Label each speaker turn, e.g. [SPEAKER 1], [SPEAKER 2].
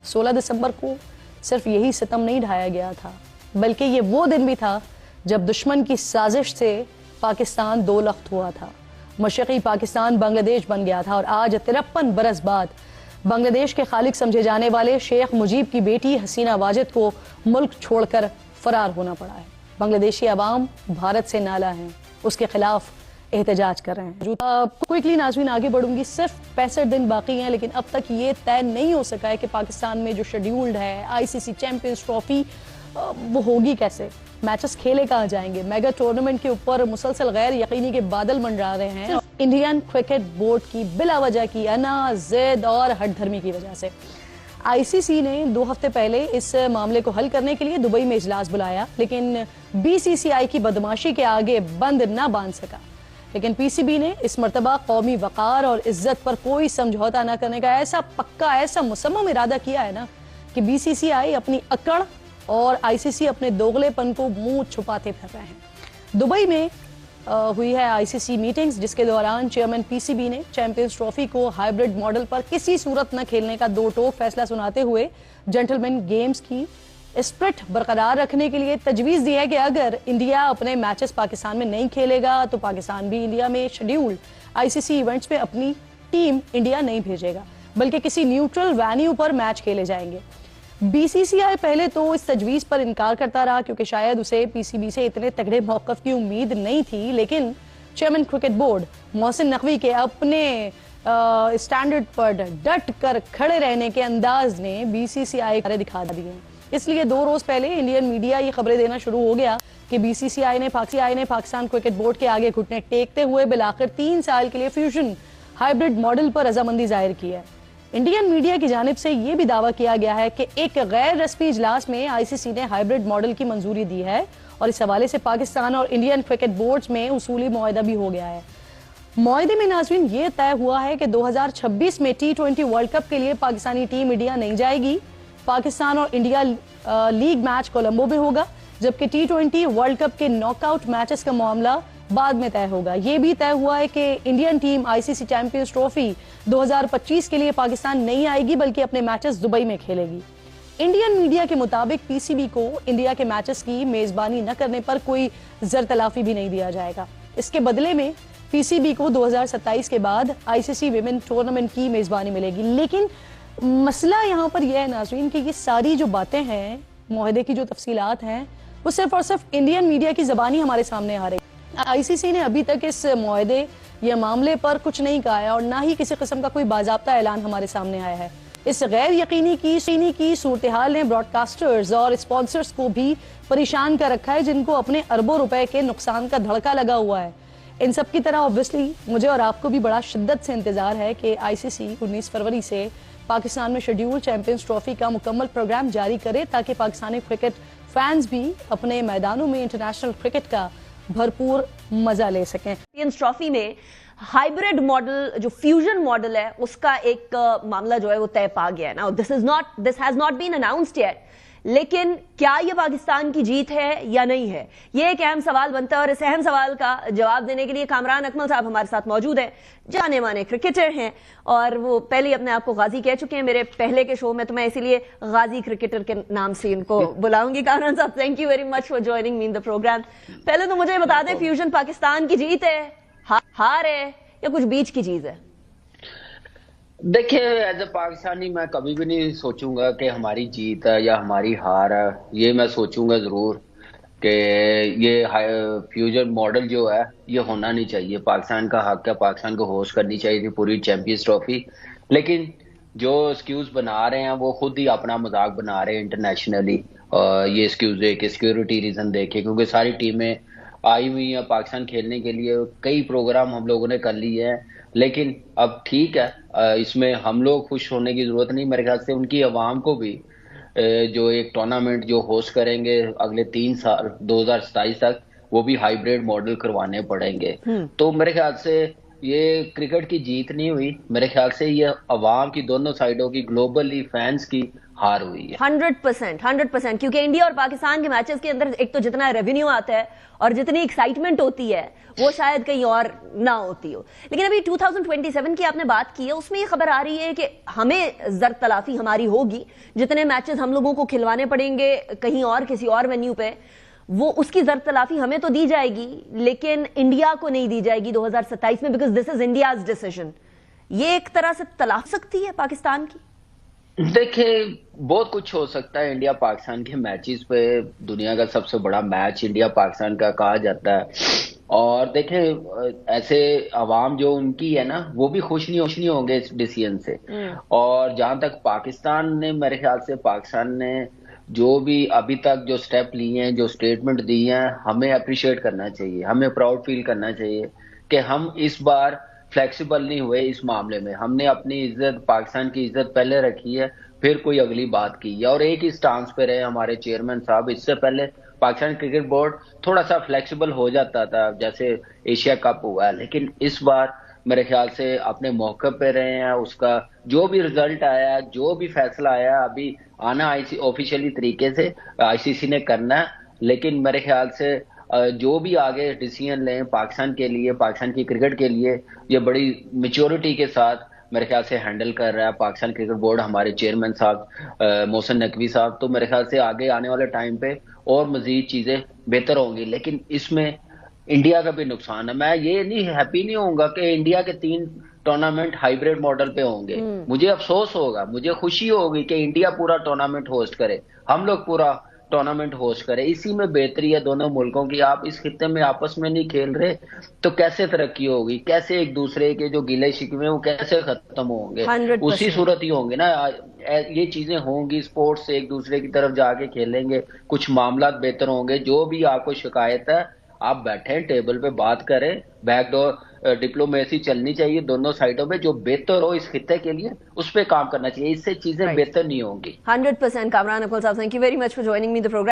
[SPEAKER 1] 16 दिसंबर को सिर्फ यही सितम नहीं ढाया गया था, बल्कि ये वो दिन भी था जब दुश्मन की साजिश से पाकिस्तान दो लख्त हुआ था। मशरक़ी पाकिस्तान बांग्लादेश बन गया था और आज 53 बरस बाद बांग्लादेश के खालिक समझे जाने वाले शेख मुजीब की बेटी हसीना वाजिद को मुल्क छोड़कर फरार होना पड़ा है। बांग्लादेशी अवाम भारत से नाला हैं, उसके खिलाफ एहतजाज कर रहे हैं। क्विकली नाज़रीन आगे बढ़ूंगी, सिर्फ 65 दिन बाकी हैं, लेकिन अब तक ये तय नहीं हो सका है कि पाकिस्तान में जो शेड्यूल्ड है आईसीसी चैंपियंस ट्रॉफी वो होगी कैसे, मैचेस खेले कहाँ जाएंगे। मेगा टूर्नामेंट के ऊपर मुसलसल गैर यकीनी के बादल मंडरा रहे हैं इंडियन क्रिकेट बोर्ड की बिलावजह की अना, जिद और हठधर्मी की वजह से। आईसीसी ने 2 हफ्ते पहले इस मामले को हल करने के लिए दुबई में इजलास बुलाया, लेकिन बीसीसीआई की बदमाशी के आगे बंद न बांध सका। लेकिन पीसीबी ने इस मर्तबा कौमी वकार और इज्जत पर कोई समझौता न करने का ऐसा पक्का, ऐसा मुसम्मम इरादा किया है ना कि बीसीसीआई अपनी अकड़ और आईसीसी अपने दोगलेपन को मुंह छुपाते फिर रहे हैं। दुबई में हुई है आईसीसी मीटिंग्स, जिसके दौरान चेयरमैन पीसीबी ने चैंपियंस ट्रॉफी को हाइब्रिड मॉडल पर किसी सूरत न खेलने का दो टोक फैसला सुनाते हुए जेंटलमैन गेम्स की स्प्रिट बरकरार रखने के लिए तजवीज़ दी है कि अगर इंडिया अपने मैचेस पाकिस्तान में नहीं खेलेगा तो पाकिस्तान भी इंडिया में शेड्यूल्ड आईसीसी इवेंट्स में अपनी टीम इंडिया नहीं भेजेगा, बल्कि किसी न्यूट्रल वेन्यू पर मैच खेले जाएंगे। बीसीसीआई पहले तो इस तजवीज़ पर इनकार करता रहा क्योंकि शायद उसे पीसीबी से इतने तगड़े मौक़िफ़ की उम्मीद नहीं थी, लेकिन chairman cricket board Mohsin Naqvi के अपने स्टैंडर्ड पर डट कर खड़े रहने के अंदाज ने बीसीसीआई को दिखा दिए। इसलिए 2 रोज पहले इंडियन मीडिया ये खबरें देना शुरू हो गया कि बीसीसीआई ने पाकिस्तान क्रिकेट बोर्ड के आगे घुटने टेकते हुए बिलाखिर 3 साल के लिए फ्यूजन हाइब्रिड मॉडल पर रजामंदी जाहिर की है। इंडियन मीडिया की जानिब से यह भी दावा किया गया है कि एक गैर रस्मी इजलास में आईसीसी ने हाइब्रिड मॉडल की मंजूरी दी है और इस हवाले से पाकिस्तान और इंडियन क्रिकेट बोर्ड्स में उसूली मुआहदा भी हो गया है। मुआहदे में नाज़रीन ये तय हुआ है कि 2026 में T20 वर्ल्ड कप के लिए पाकिस्तानी टीम इंडिया नहीं जाएगी। पाकिस्तान और इंडिया लीग मैच कोलंबो में होगा, जबकि T20 वर्ल्ड कप के नॉकआउट मैचेस का मामला बाद में तय होगा। ये भी तय हुआ है कि Indian team ICC champions trophy 2025 के लिए पाकिस्तान नहीं आएगी, बल्कि अपने मैचेस दुबई में खेलेगी। इंडियन मीडिया के मुताबिक पीसीबी को इंडिया के मैचेस की मेजबानी न करने पर कोई ज़र-तलाफी भी नहीं दिया जाएगा। इसके बदले में पीसीबी को 2027 के बाद आईसीसी विमेन टूर्नामेंट की मेजबानी मिलेगी। लेकिन मसला यहाँ पर यह है नाज़रीन कि ये सारी जो बातें हैं, मुआहदे की जो तफसीलात हैं, वो सिर्फ और सिर्फ इंडियन मीडिया की ज़बानी हमारे सामने आ रही है। आईसीसी ने अभी तक इस मुआहदे या मामले पर कुछ नहीं कहा है और ना ही किसी किस्म का कोई बाज़ाब्ता ऐलान हमारे सामने आया है। इस गैर यकीनी की सूरत हाल ने ब्रॉडकास्टर्स और स्पॉन्सर्स को भी परेशान कर रखा है, जिनको अपने अरबों रुपए के नुकसान का धड़का लगा हुआ है। इन सब की तरह ऑब्वियसली मुझे और आपको भी बड़ा शिद्दत से इंतजार है कि आईसीसी 19 फरवरी से पाकिस्तान में शेड्यूल चैंपियंस ट्रॉफी का मुकम्मल प्रोग्राम जारी करे, ताकि पाकिस्तानी क्रिकेट फैंस भी अपने मैदानों में इंटरनेशनल क्रिकेट का भरपूर मजा ले सकें।
[SPEAKER 2] चैंपियंस ट्रॉफी में हाइब्रिड मॉडल, जो फ्यूजन मॉडल है, उसका एक मामला जो है वो तय पा गया है ना। This has not been announced yet, लेकिन क्या ये पाकिस्तान की जीत है या नहीं है, ये एक अहम सवाल बनता है। और इस अहम सवाल का जवाब देने के लिए कामरान अकमल साहब हमारे साथ मौजूद हैं, जाने माने क्रिकेटर हैं और वो पहले अपने आप को गाजी कह चुके हैं। मेरे पहले के शो में तो मैं इसीलिए गाजी क्रिकेटर के नाम से इनको बुलाऊंगी। Kamran sahab, thank you very much for joining me in the programme. पहले तो मुझे बता दें, फ्यूजन पाकिस्तान की जीत है, हार है या कुछ बीच की चीज है?
[SPEAKER 3] देखिए, एज ए पाकिस्तानी मैं कभी भी नहीं सोचूंगा कि हमारी जीत है या हमारी हार है। ये मैं सोचूंगा जरूर कि ये फ्यूजन मॉडल जो है ये होना नहीं चाहिए। पाकिस्तान का हक है, पाकिस्तान को होस्ट करनी चाहिए थी पूरी चैंपियंस ट्रॉफी। लेकिन जो एक्सक्यूज बना रहे हैं वो खुद ही अपना मजाक बना रहे हैं इंटरनेशनली। ये एक्सक्यूज दे के, सिक्योरिटी रीजन देके, क्योंकि सारी टीमें आई हुई हैं पाकिस्तान खेलने के लिए। कई प्रोग्राम हम लोगों ने कर लिए हैं, लेकिन अब ठीक है, इसमें हम लोग खुश होने की जरूरत नहीं। मेरे ख्याल से उनकी आवाम को भी जो एक टूर्नामेंट जो होस्ट करेंगे अगले 3 साल 2027 तक, वो भी हाइब्रिड मॉडल करवाने पड़ेंगे। तो मेरे ख्याल से یہ کرکٹ کی جیت نہیں ہوئی، میرے خیال سے یہ عوام کی دونوں سائڈوں کی گلوبلی فینس کی ہار ہوئی ہے۔
[SPEAKER 2] 100%، کیونکہ انڈیا اور پاکستان کے میچز کے اندر ایک تو جتنا ریونیو آتا ہے اور جتنی ایکسائٹمنٹ ہوتی ہے وہ شاید کہیں اور نہ ہوتی ہو۔ لیکن ابھی 2027 کی آپ نے بات کی ہے، اس میں یہ خبر آ رہی ہے کہ ہمیں زر تلافی ہماری ہوگی، جتنے میچز ہم لوگوں کو کھلوانے پڑیں گے کہیں اور کسی اور وینیو پہ، وہ اس کی زر تلافی ہمیں تو دی جائے گی لیکن انڈیا کو نہیں دی جائے گی 2027 میں، because this is India's decision. یہ ایک طرح سے تلاف سکتی ہے پاکستان کی؟
[SPEAKER 3] دیکھیں بہت کچھ ہو سکتا ہے انڈیا پاکستان کے میچز پہ، دنیا کا سب سے بڑا میچ انڈیا پاکستان کا کہا جاتا ہے، اور دیکھیں ایسے عوام جو ان کی ہے نا وہ بھی خوش نہیں ہوں گے اس ڈیسیژن سے، اور جہاں تک پاکستان نے، میرے خیال سے پاکستان نے جو بھی ابھی تک جو سٹیپ لیے ہیں، جو سٹیٹمنٹ دی ہیں، ہمیں اپریشیٹ کرنا چاہیے، ہمیں پراؤڈ فیل کرنا چاہیے کہ ہم اس بار فلیکسیبل نہیں ہوئے اس معاملے میں، ہم نے اپنی عزت، پاکستان کی عزت پہلے رکھی ہے، پھر کوئی اگلی بات کی ہے، اور ایک ہی سٹانس پہ رہے ہمارے چیئرمین صاحب۔ اس سے پہلے پاکستان کرکٹ بورڈ تھوڑا سا فلیکسیبل ہو جاتا تھا، جیسے ایشیا کپ ہوا ہے، لیکن اس بار میرے خیال سے اپنے موقع پہ رہے ہیں، اس کا جو بھی رزلٹ آیا ہے، جو بھی فیصلہ آیا ہے، ابھی آنا آفیشیلی طریقے سے آئی سی سی نے کرنا ہے، لیکن میرے خیال سے جو بھی آگے ڈیسیژن لیں پاکستان کے لیے، پاکستان کی کرکٹ کے لیے، یہ بڑی میچورٹی کے ساتھ میرے خیال سے ہینڈل کر رہا ہے پاکستان کرکٹ بورڈ، ہمارے چیئرمین صاحب محسن نقوی صاحب، تو میرے خیال سے آگے آنے والے ٹائم پہ اور مزید چیزیں بہتر ہوں گی، لیکن اس میں انڈیا کا بھی نقصان ہے۔ میں یہ نہیں ہیپی نہیں ہوں گا کہ انڈیا کے 3 ٹورنامنٹ ہائیبریڈ ماڈل پہ ہوں گے، مجھے افسوس ہوگا، مجھے خوشی ہوگی کہ انڈیا پورا ٹورنامنٹ ہوسٹ کرے، ہم لوگ پورا ٹورنامنٹ ہوسٹ کرے، اسی میں بہتری ہے دونوں ملکوں کی۔ آپ اس خطے میں آپس میں نہیں کھیل رہے تو کیسے ترقی ہوگی، کیسے ایک دوسرے کے جو گلے شکوے وہ کیسے ختم ہوں گے؟
[SPEAKER 2] 100%۔
[SPEAKER 3] اسی صورت ہی ہوں گے نا، یہ چیزیں ہوں گی، سپورٹس سے ایک دوسرے کی طرف جا کے کھیلیں گے، کچھ معاملات بہتر ہوں گے۔ جو بھی آپ کو شکایت ہے آپ بیٹھیں ٹیبل پہ بات کریں، بیک ڈور ڈپلومیسی چلنی چاہیے دونوں سائڈوں پہ، جو بہتر ہو اس خطے کے لیے اس پہ کام کرنا چاہیے، اس سے چیزیں بہتر نہیں ہوں گی۔
[SPEAKER 2] 100%. Kamran Akmal Saab, thank you very much for joining me in the program.